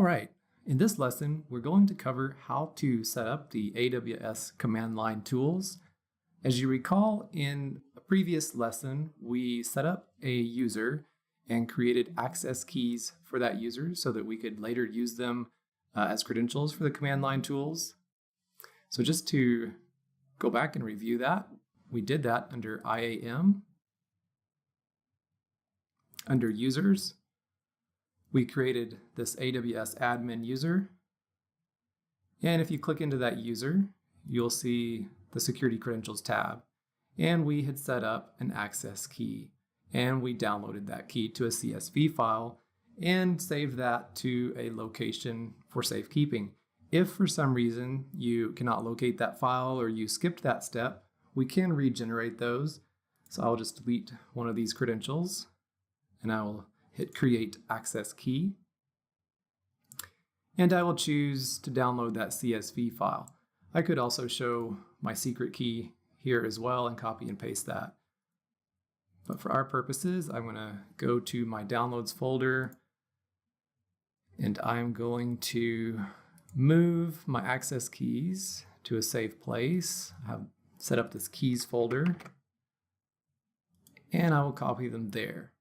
right, in this lesson, we're going to cover how to set up the AWS command line tools. As you recall, in a previous lesson, we set up a user and created access keys for that user so that we could later use them as credentials for the command line tools. So just to go back and review that, we did that under IAM. Under users, we created this AWS admin user. And if you click into that user, you'll see the security credentials tab. And we had set up an access key. And we downloaded that key to a CSV file and saved that to a location for safekeeping. If for some reason you cannot locate that file or you skipped that step, we can regenerate those. So I'll just delete one of these credentials and I will hit create access key. And I will choose to download that CSV file. I could also show my secret key here as well and copy and paste that. But for our purposes, I'm going to go to my downloads folder and I'm going to move my access keys to a safe place. I have set up this keys folder and I will copy them there.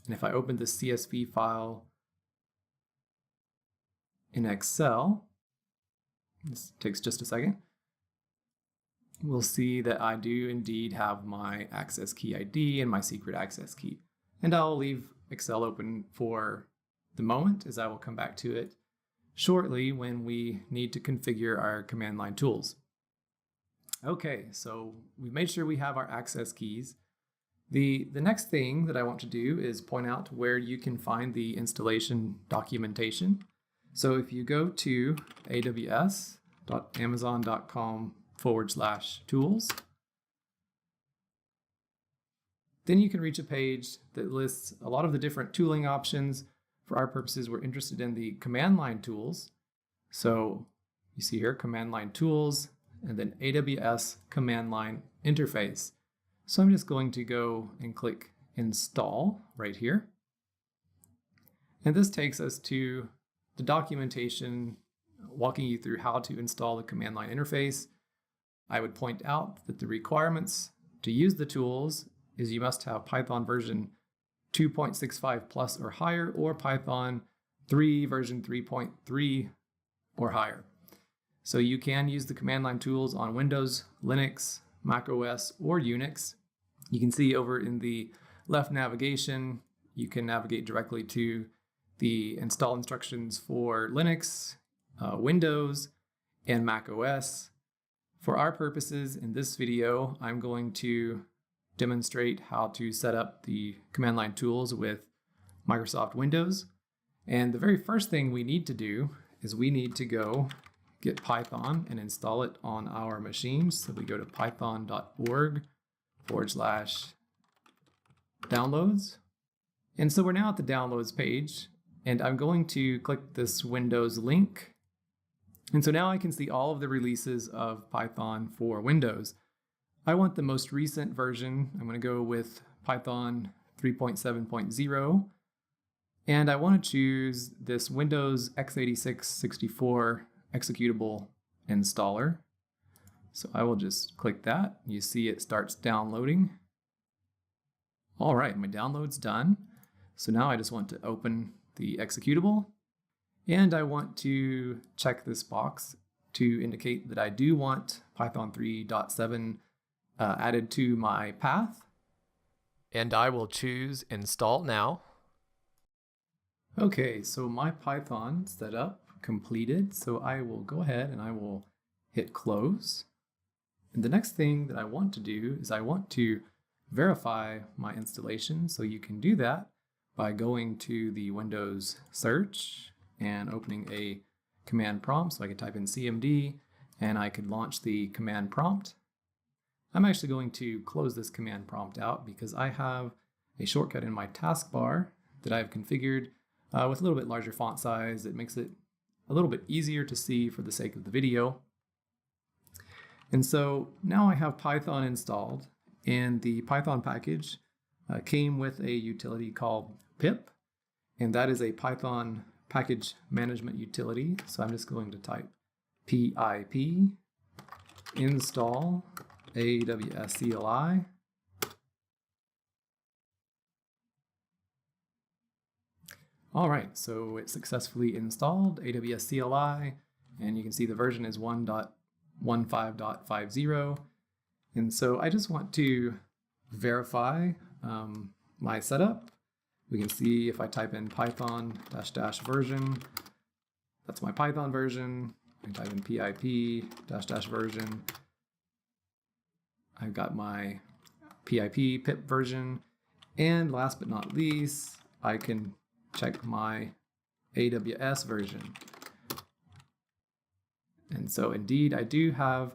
And if I open the CSV file in Excel, this takes just a second, we'll see that I do indeed have my access key ID and my secret access key. And I'll leave Excel open for the moment as I will come back to it shortly when we need to configure our command line tools. Okay, so we've made sure we have our access keys. The next thing that I want to do is point out where you can find the installation documentation. So if you go to aws.amazon.com/tools, then you can reach a page that lists a lot of the different tooling options. For our purposes, we're interested in the command line tools. So you see here, command line tools, and then AWS command line interface. So I'm just going to go and click install right here. And this takes us to the documentation walking you through how to install the command line interface. I would point out that the requirements to use the tools is you must have Python version 2.65 plus or higher, or Python 3 version 3.3 or higher. So you can use the command line tools on Windows, Linux, Mac OS, or Unix. You can see over in the left navigation, you can navigate directly to the install instructions for Linux, Windows, and Mac OS. For our purposes in this video, I'm going to demonstrate how to set up the command line tools with Microsoft Windows. And the very first thing we need to do is we need to go get Python and install it on our machines. So we go to python.org/downloads. And so we're now at the downloads page, and I'm going to click this Windows link. And so now I can see all of the releases of Python for Windows. I want the most recent version. I'm going to go with Python 3.7.0. And I want to choose this Windows x86 64 executable installer. So I will just click that. You see it starts downloading. All right, my download's done. So now I just want to open the executable. And I want to check this box to indicate that I do want Python 3.7 added to my path. And I will choose Install Now. Okay, so my Python setup completed. So I will go ahead and I will hit close. And the next thing that I want to do is I want to verify my installation. So you can do that by going to the Windows search and opening a command prompt. So I could type in CMD and I could launch the command prompt. I'm actually going to close this command prompt out because I have a shortcut in my taskbar that I've configured with a little bit larger font size. It makes it a little bit easier to see for the sake of the video. And so now I have Python installed, and the Python package came with a utility called pip, and that is a Python package management utility. So I'm just going to type pip install AWS CLI. All right, so it successfully installed AWS CLI, and you can see the version is 1.15.50. And so I just want to verify my setup. We can see if I type in Python -- version, that's my Python version. I type in pip -- version. I've got my pip version. And last but not least, I can check my AWS version. And so indeed, I do have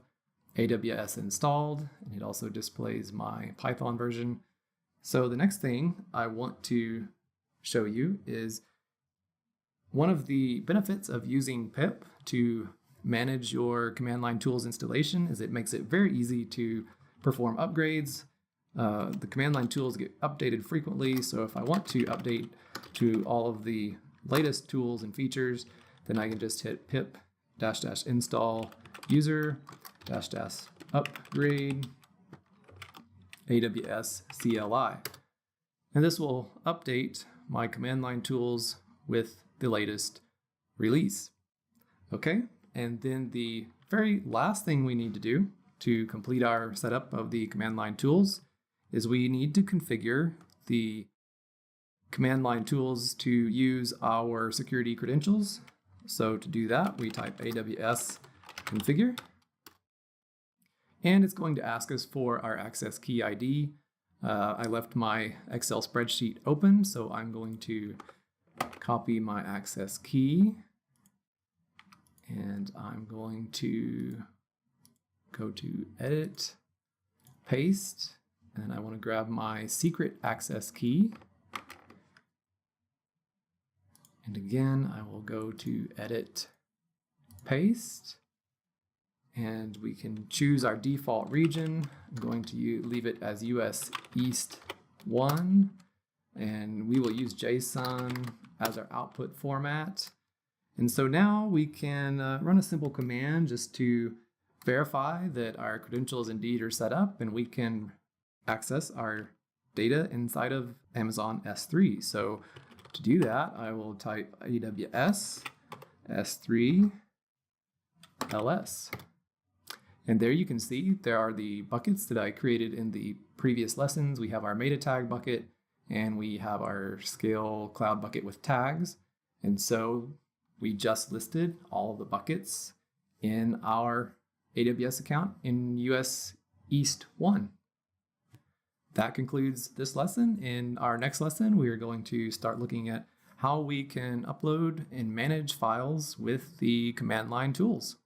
AWS installed, and it also displays my Python version. So the next thing I want to show you is one of the benefits of using pip to manage your command line tools installation is it makes it very easy to perform upgrades. The command line tools get updated frequently, so if I want to update to all of the latest tools and features, then I can just hit pip -- install user -- upgrade AWS CLI. And this will update my command line tools with the latest release. Okay, and then the very last thing we need to do to complete our setup of the command line tools is we need to configure the command line tools to use our security credentials. So to do that, we type AWS configure, and it's going to ask us for our access key ID. I left my Excel spreadsheet open, so I'm going to copy my access key, and I'm going to go to edit, paste, and I want to grab my secret access key. And again, I will go to edit, paste, and we can choose our default region. I'm going to leave it as US East 1, and we will use JSON as our output format. And so now we can run a simple command just to verify that our credentials indeed are set up, and we can access our data inside of Amazon S3. So to do that, I will type AWS S3 LS. And there you can see there are the buckets that I created in the previous lessons. We have our meta tag bucket, and we have our scale cloud bucket with tags. And so we just listed all of the buckets in our AWS account in US East 1. That concludes this lesson. In our next lesson, we are going to start looking at how we can upload and manage files with the command line tools.